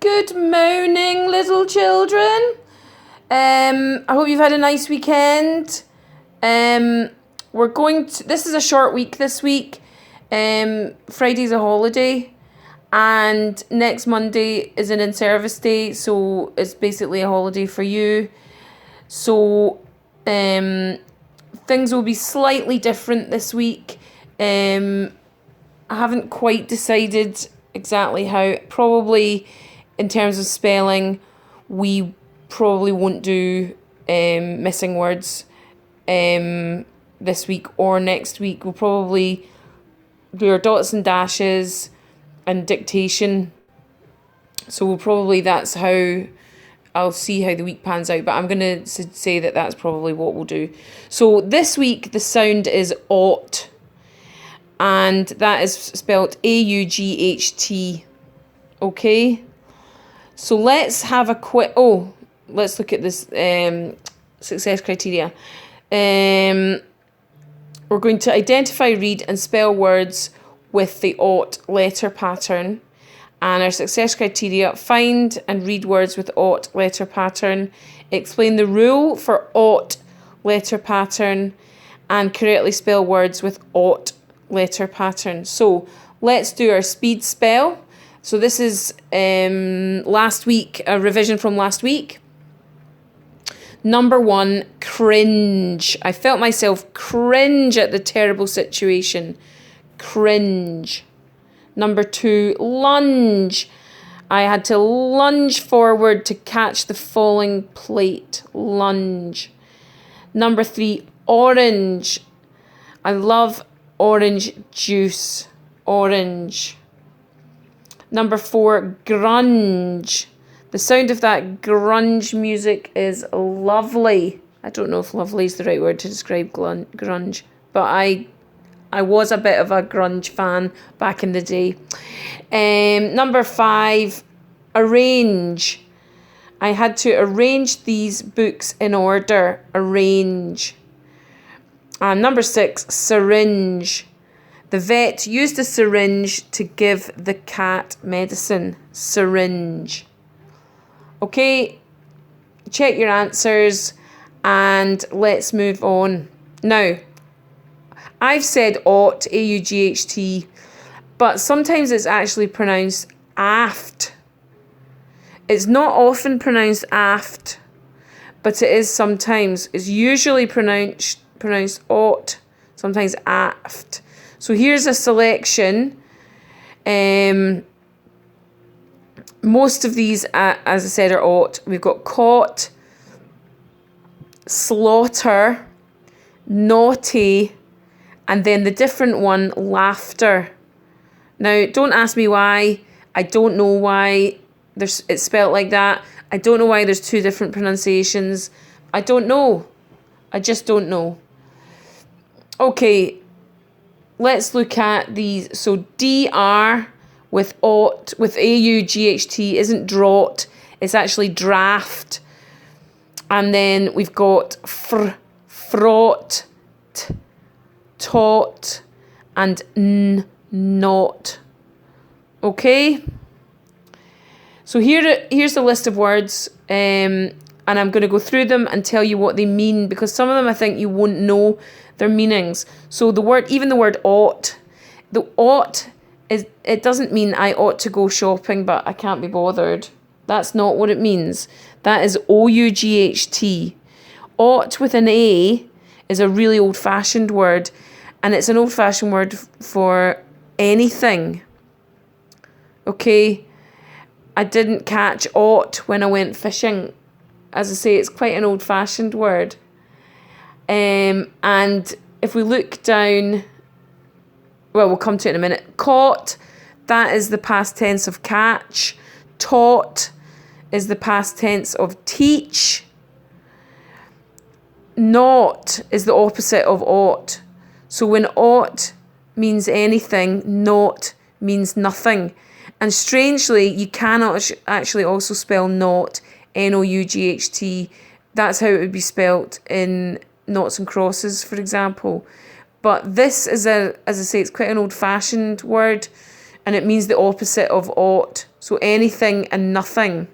Good morning, little children. I hope you've had a nice weekend. This is a short week this week. Friday's a holiday, and next Monday is an in-service day, so it's basically a holiday for you. So, things will be slightly different this week. I haven't quite decided exactly how. Probably in terms of spelling, we probably won't do missing words this week or next week. We'll probably do our dots and dashes and dictation. So that's how I'll see how the week pans out. But I'm going to say that that's probably what we'll do. So this week the sound is aught. And that is spelled AUGHT. Okay? So let's have a quick... Oh, let's look at this success criteria. We're going to identify, read and spell words with the aught letter pattern. And our success criteria: find and read words with aught letter pattern. Explain the rule for aught letter pattern. And correctly spell words with aught letter pattern. So let's do our speed spell. So this is last week, a revision from last week. Number 1, cringe. I felt myself cringe at the terrible situation. Cringe. Number 2, lunge. I had to lunge forward to catch the falling plate. Lunge. Number 3, orange. I love orange juice. Orange. Number 4, grunge. The sound of that grunge music is lovely. I don't know if lovely is the right word to describe grunge, but I was a bit of a grunge fan back in the day. Number 5, arrange. I had to arrange these books in order. Arrange. And number 6, syringe. The vet used a syringe to give the cat medicine. Syringe. Okay, check your answers and let's move on. Now, I've said aught, AUGHT, but sometimes it's actually pronounced aft. It's not often pronounced aft, but it is sometimes. It's usually pronounced aught, sometimes aft. So here's a selection. Most of these, as I said, are aught. We've got caught, slaughter, naughty, and then the different one, laughter. Now, don't ask me why. I don't know why it's spelled like that. I don't know why there's 2 different pronunciations. I don't know. I just don't know. Okay. Let's look at these. So DR with aught, with AUGHT isn't draught. It's actually draft. And then we've got fraught, taught, and not. Okay? So here's the list of words. And I'm going to go through them and tell you what they mean, because some of them I think you won't know their meanings. So the word aught, the ought it doesn't mean I ought to go shopping but I can't be bothered. That's not what it means. That is OUGHT. Ought with an A is a really old-fashioned word, and it's an old-fashioned word for anything. Okay? I didn't catch aught when I went fishing. As I say, it's quite an old-fashioned word. And if we look down, well, we'll come to it in a minute. Caught, that is the past tense of catch. Taught is the past tense of teach. Not is the opposite of ought. So when ought means anything, not means nothing. And strangely, you cannot actually also spell not, N-O-U-G-H-T. That's how it would be spelt in noughts and crosses, for example. But this is as I say, it's quite an old-fashioned word. and it means the opposite of aught. So anything and nothing.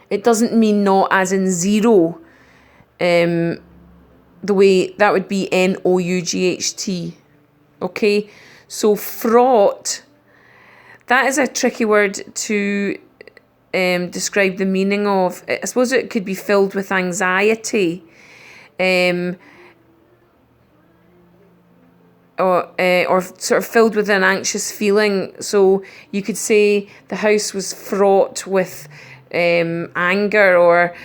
It doesn't mean not as in zero. The way that would be nought. Okay, so fraught, that is a tricky word to describe the meaning of. I suppose it could be filled with anxiety, or sort of filled with an anxious feeling. So you could say the house was fraught with anger or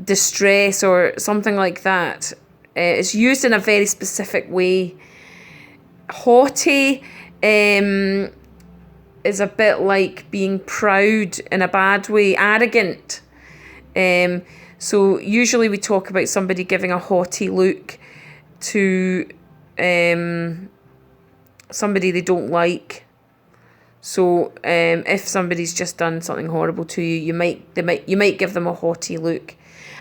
distress or something like that. It's used in a very specific way. Haughty is a bit like being proud in a bad way, arrogant. So usually we talk about somebody giving a haughty look to somebody they don't like. So if somebody's just done something horrible to you, you might give them a haughty look.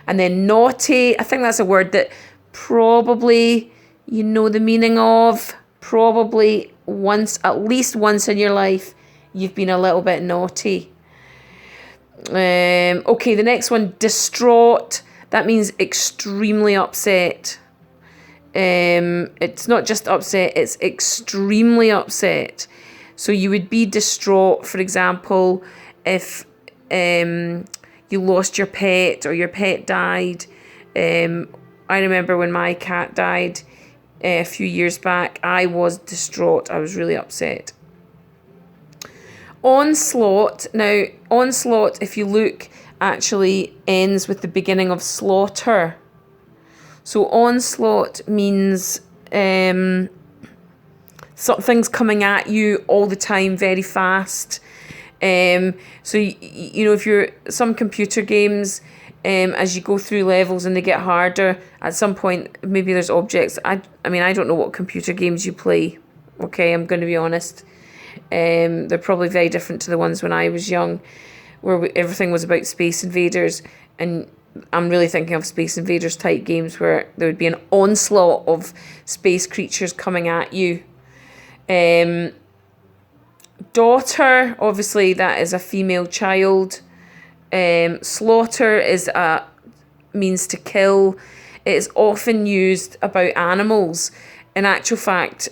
And then naughty, I think that's a word that probably you know the meaning of. Probably at least once in your life, you've been a little bit naughty. Okay, the next one, distraught. That means extremely upset. It's not just upset, it's extremely upset. So you would be distraught, for example, if you lost your pet or your pet died. I remember when my cat died a few years back, I was distraught. I was really upset. Onslaught. Now, onslaught, if you look, actually ends with the beginning of slaughter. So onslaught means something's coming at you all the time, very fast. So you know, if you're some computer games, as you go through levels and they get harder, at some point maybe there's objects. I mean, I don't know what computer games you play. Okay, I'm going to be honest. They're probably very different to the ones when I was young, where everything was about Space Invaders, and I'm really thinking of Space Invaders type games where there would be an onslaught of space creatures coming at you. Daughter, obviously that is a female child. Slaughter means to kill. It is often used about animals. In actual fact,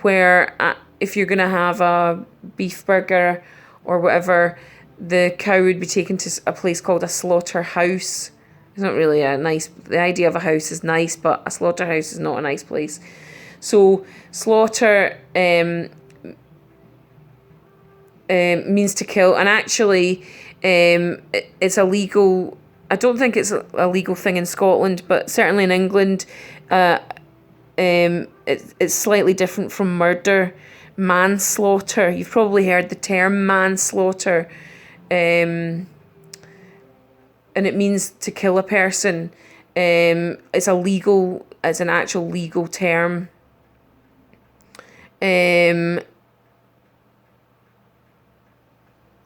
where if you're going to have a beef burger or whatever, the cow would be taken to a place called a slaughterhouse. It's not really the idea of a house is nice, but a slaughterhouse is not a nice place. So slaughter means to kill, and actually it's illegal. I don't think it's a legal thing in Scotland, but certainly in England it's slightly different from murder. Manslaughter, you've probably heard the term manslaughter, and it means to kill a person. It's an actual legal term.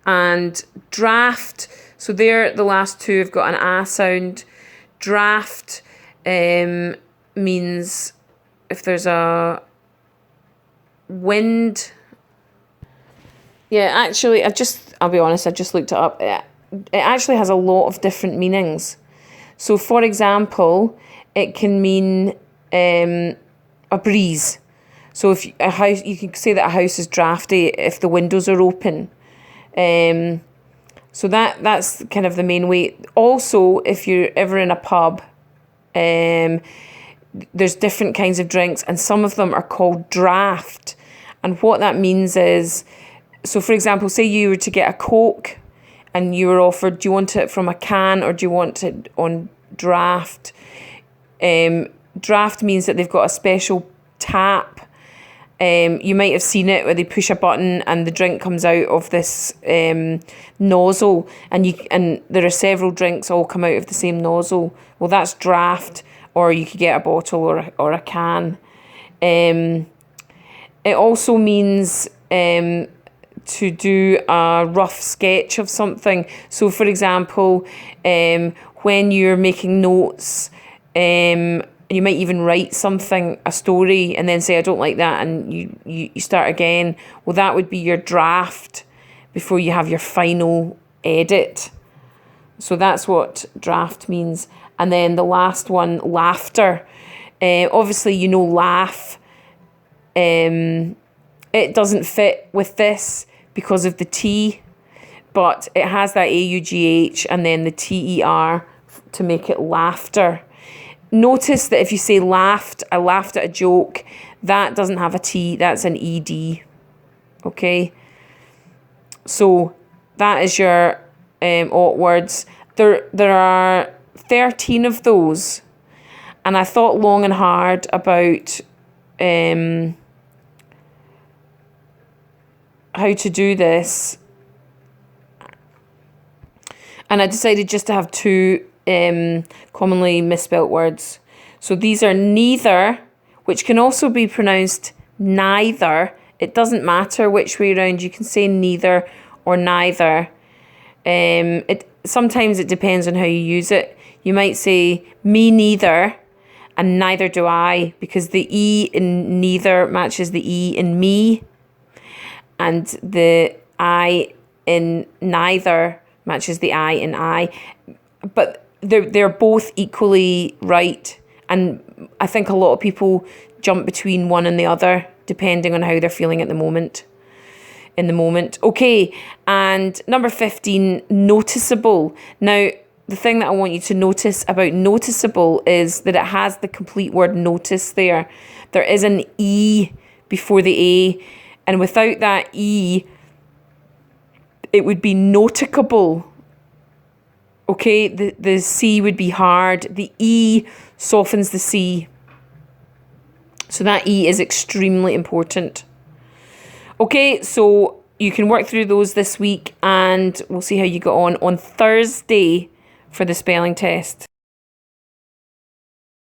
And draft, so there the last two have got an A sound. Draft means if there's a wind. Yeah, actually, I'll be honest, I just looked it up. It actually has a lot of different meanings. So for example, it can mean a breeze. So if a house, you can say that a house is drafty if the windows are open. So that's kind of the main way. Also, if you're ever in a pub, there's different kinds of drinks, and some of them are called draft. And what that means is, so for example, say you were to get a Coke and you were offered, do you want it from a can or do you want it on draft? Draft means that they've got a special tap. You might have seen it where they push a button and the drink comes out of this nozzle, and there are several drinks all come out of the same nozzle. Well, that's draft, or you could get a bottle or a can. It also means to do a rough sketch of something. So, for example, when you're making notes, and You might even write something, a story, and then say, I don't like that, and you start again. Well, that would be your draft before you have your final edit. So that's what draft means. And then the last one, laughter. Obviously, you know, laugh. It doesn't fit with this because of the T, but it has that AUGH and then the TER to make it laughter. Notice that if you say laughed, I laughed at a joke, that doesn't have a T, that's an ED. Okay? So that is your aught words. There are 13 of those, and I thought long and hard about how to do this, and I decided just to have 2 commonly misspelt words. So these are neither, which can also be pronounced neither. It doesn't matter which way around, you can say neither or neither. Sometimes it depends on how you use it. You might say me neither and neither do I, because the E in neither matches the E in me, and the I in neither matches the I in I. But they're both equally right, and I think a lot of people jump between one and the other depending on how they're feeling at the moment. In the moment. Okay, and number 15, noticeable. Now, the thing that I want you to notice about noticeable is that it has the complete word notice there. There is an E before the A, and without that E, it would be noticable. Okay, the C would be hard. The E softens the C. So that E is extremely important. Okay, so you can work through those this week, and we'll see how you get on Thursday for the spelling test.